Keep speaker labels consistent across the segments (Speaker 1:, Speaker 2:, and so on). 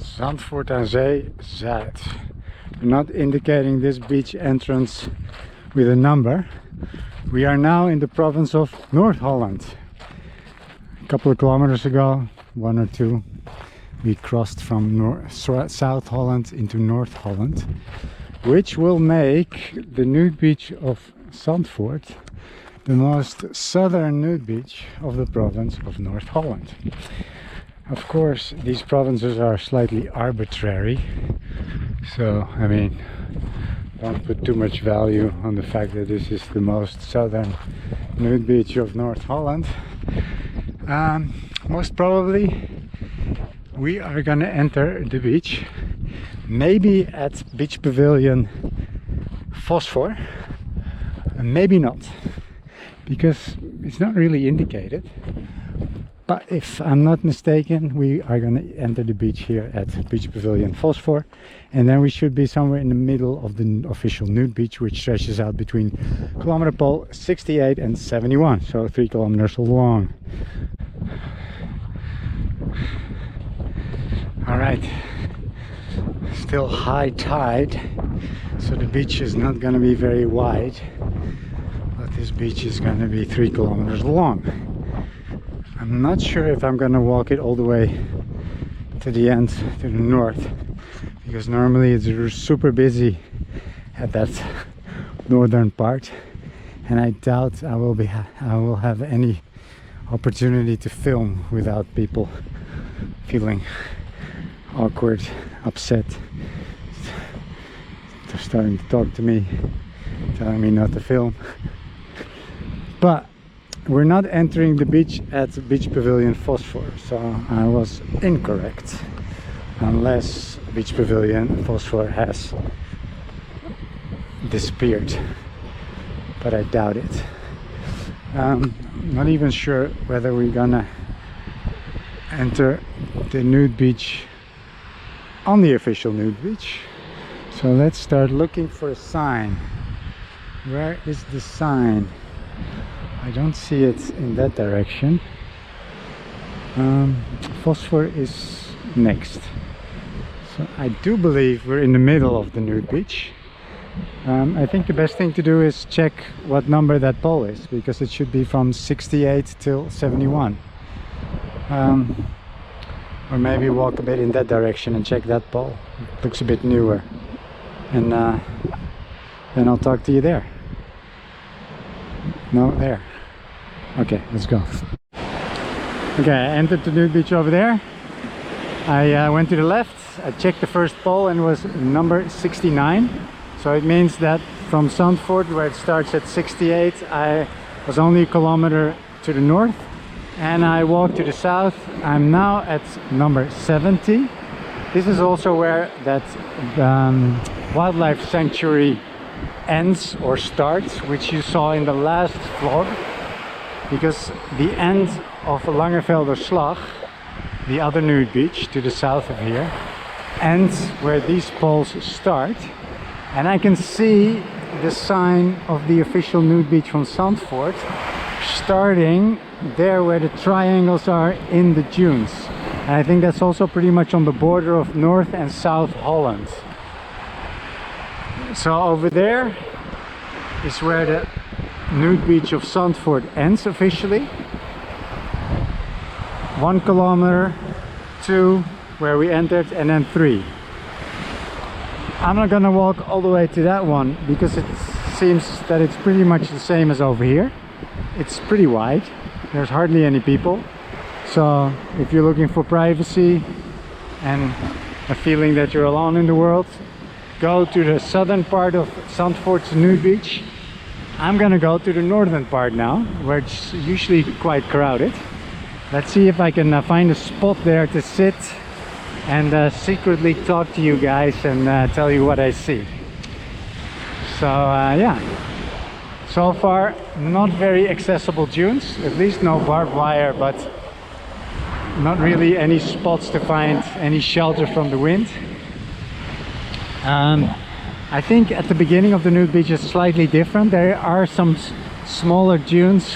Speaker 1: Zandvoort aan Zee, Zuid. We're not indicating this beach entrance with a number. We are now in the province of North-Holland. A couple of kilometers ago, one or two, we crossed from South Holland into North-Holland, which will make the nude beach of Zandvoort the most southern nude beach of the province of North-Holland. Of course, these provinces are slightly arbitrary, so I mean, don't put too much value on the fact that this is the most southern nude beach of North-Holland. Most probably we are gonna enter the beach, maybe at beach pavilion Fosfor, and maybe not, because it's not really indicated. But if I'm not mistaken, we are going to enter the beach here at Beach Pavilion Fosfor, and then we should be somewhere in the middle of the official nude beach, which stretches out between kilometer pole 68 and 71, so 3 kilometers long. Alright, still high tide, so the beach is not going to be very wide, but this beach is going to be 3 kilometers long. I'm not sure if I'm gonna walk it all the way to the end, to the north, because normally it's super busy at that northern part, and I doubt I will have any opportunity to film without people feeling awkward, upset. They're starting to talk to me, telling me not to film. But we're not entering the beach at Beach Pavilion Fosfor, so I was incorrect. Unless Beach Pavilion Fosfor has disappeared, but I doubt it. Not even sure whether we're gonna enter the nude beach on the official nude beach. So let's start looking for a sign. Where is the sign? I don't see it in that direction. Fosfor is next. So I do believe we're in the middle of the nude beach. I think the best thing to do is check what number that pole is, because it should be from 68 till 71. Or maybe walk a bit in that direction and check that pole. It looks a bit newer. And then I'll talk to you there. No, there. Okay, let's go. Okay, I entered the nude beach over there. I went to the left, I checked the first pole and it was number 69. So it means that from Zandvoort, where it starts at 68, I was only a kilometer to the north. And I walked to the south. I'm now at number 70. This is also where that wildlife sanctuary ends or starts, which you saw in the last vlog, because the end of Langevelder Slag, the other nude beach to the south of here, ends where these poles start, and I can see the sign of the official nude beach from Zandvoort starting there where the triangles are in the dunes, and I think that's also pretty much on the border of North and South Holland. So over there is where the nude beach of Zandvoort ends officially. 1 kilometer, 2 where we entered, and then 3. I'm not gonna walk all the way to that one because it seems that it's pretty much the same as over here. It's pretty wide, there's hardly any people. So if you're looking for privacy and a feeling that you're alone in the world, go to the southern part of Zandvoort's nude beach. I'm gonna go to the northern part now, where it's usually quite crowded. Let's see if I can find a spot there to sit and secretly talk to you guys and tell you what I see. So yeah, so far not very accessible dunes, at least no barbed wire, but not really any spots to find any shelter from the wind. I think at the beginning of the nude beach is slightly different. There are some smaller dunes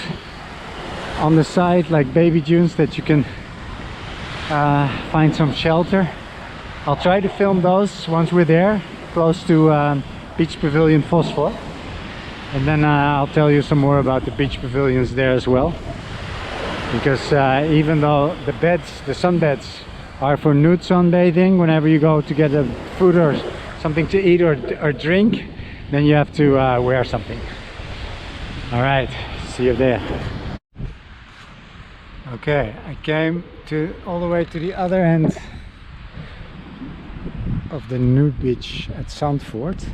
Speaker 1: on the side, like baby dunes, that you can find some shelter. I'll try to film those once we're there, close to beach pavilion Fosfor. And then I'll tell you some more about the beach pavilions there as well. Because even though the sunbeds are for nude sunbathing, whenever you go to get a food or something to eat or drink, then you have to wear something. Alright, see you there. Okay, I came all the way to the other end of the Nude Beach at Zandvoort.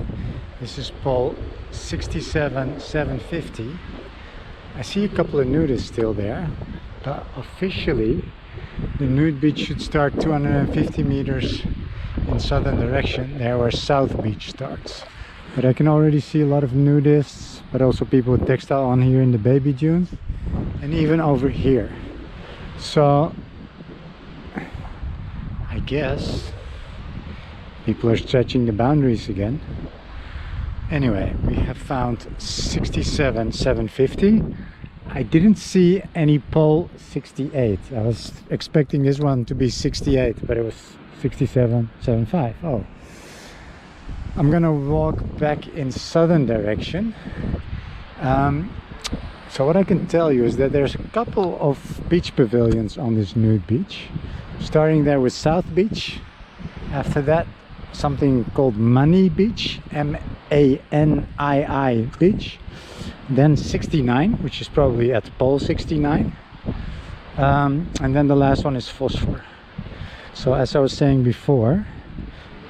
Speaker 1: This is Paal 67,750. I see a couple of nudists still there, but officially the Nude Beach should start 250 meters in southern direction, there where South Beach starts. But I can already see a lot of nudists, but also people with textile on here in the baby dunes, and even over here. So I guess people are stretching the boundaries again. Anyway, we have found 67,750. I didn't see any Paal 68. I was expecting this one to be 68, but it was 67,75. Oh, I'm gonna walk back in southern direction. So what I can tell you is that there's a couple of beach pavilions on this Nude Beach, starting there with South Beach. After that, something called Manii Beach, M-A-N-I-I Beach. Then 69, which is probably at Paal 69. And then the last one is Fosfor. So as I was saying before,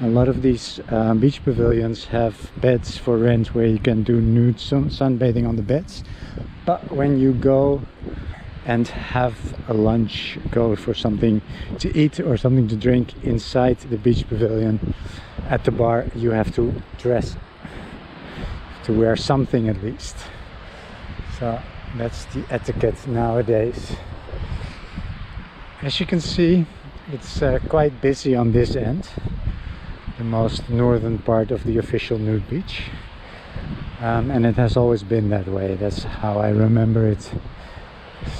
Speaker 1: a lot of these beach pavilions have beds for rent where you can do nude sunbathing on the beds. But when you go and have a lunch, go for something to eat or something to drink inside the beach pavilion at the bar, you have to dress, to wear something at least. So that's the etiquette nowadays. As you can see, it's quite busy on this end, the most northern part of the official Nude Beach, and it has always been that way. That's how I remember it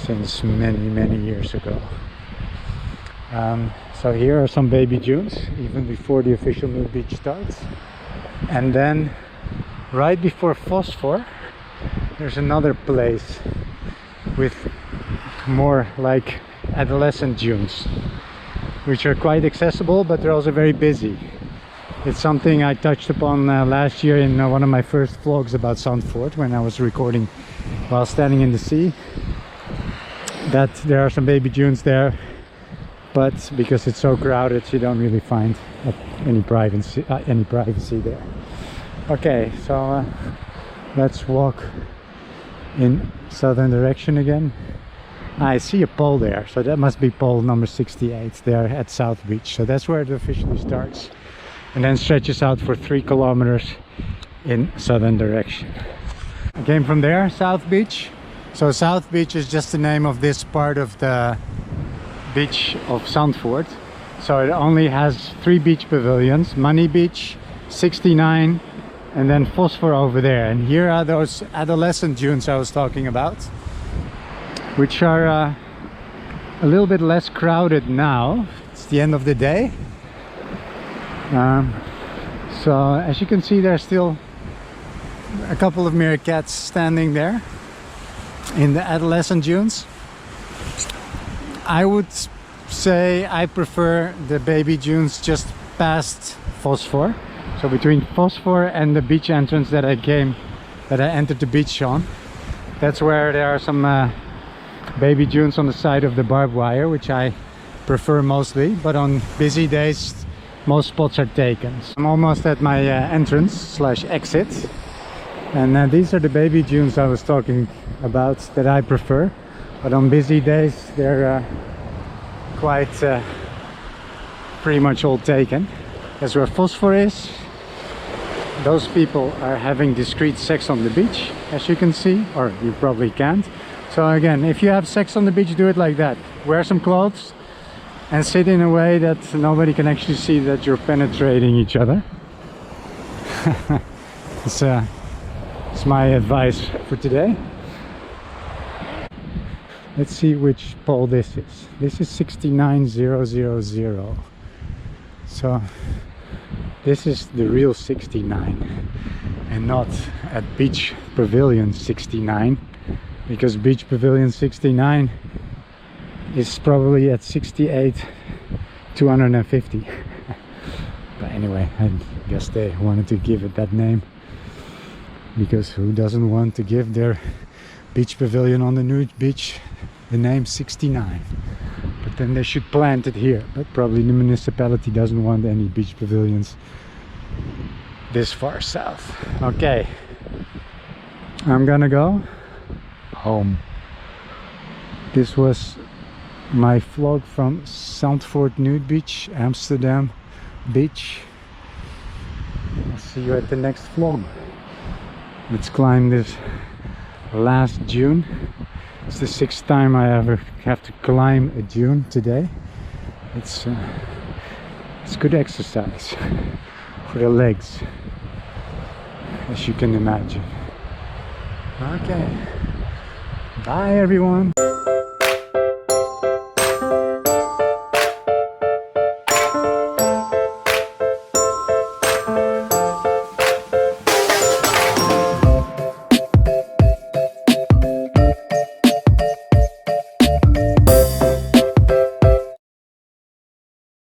Speaker 1: since many years ago. So here are some baby dunes even before the official Nude Beach starts, and then right before Fosfor there's another place with more like adolescent dunes, which are quite accessible, but they're also very busy. It's something I touched upon last year in one of my first vlogs about Zandvoort, when I was recording while standing in the sea, that there are some baby dunes there, but because it's so crowded you don't really find any privacy there. Okay, so let's walk in southern direction again. I see a pole there, so that must be pole number 68 there at South Beach. So that's where it officially starts, and then stretches out for 3 kilometers in southern direction. I came from there, South Beach. So South Beach is just the name of this part of the beach of Zandvoort. So it only has 3 beach pavilions: Manii Beach, 69, and then Fosfor over there. And here are those adolescent dunes I was talking about, which are a little bit less crowded now. It's the end of the day. So as you can see, there's still a couple of meerkats standing there in the adolescent dunes. I would say I prefer the baby dunes just past Fosfor. So between Fosfor and the beach entrance that I entered the beach on, that's where there are some baby dunes on the side of the barbed wire, which I prefer mostly, but on busy days most spots are taken. I'm almost at my entrance slash exit, and these are the baby dunes I was talking about that I prefer, but on busy days they're quite pretty much all taken. That's where Fosfor is. Those people are having discreet sex on the beach, as you can see, or you probably can't. So again, if you have sex on the beach, do it like that. Wear some clothes and sit in a way that nobody can actually see that you're penetrating each other. It's my advice for today. Let's see which pole this is. This is 69,000. So this is the real 69 and not at Beach Pavilion 69, because Beach Pavilion 69 is probably at 68 250. But anyway, I guess they wanted to give it that name, because who doesn't want to give their beach pavilion on the Nude Beach the name 69? But then they should plant it here. But probably the municipality doesn't want any beach pavilions this far south. Okay, I'm gonna go home. This was my vlog from Zandvoort Nude Beach, Amsterdam Beach. I'll see you at the next vlog. Let's climb this last dune. It's the 6th time I ever have to climb a dune today. It's good exercise for the legs, as you can imagine. Okay, bye everyone.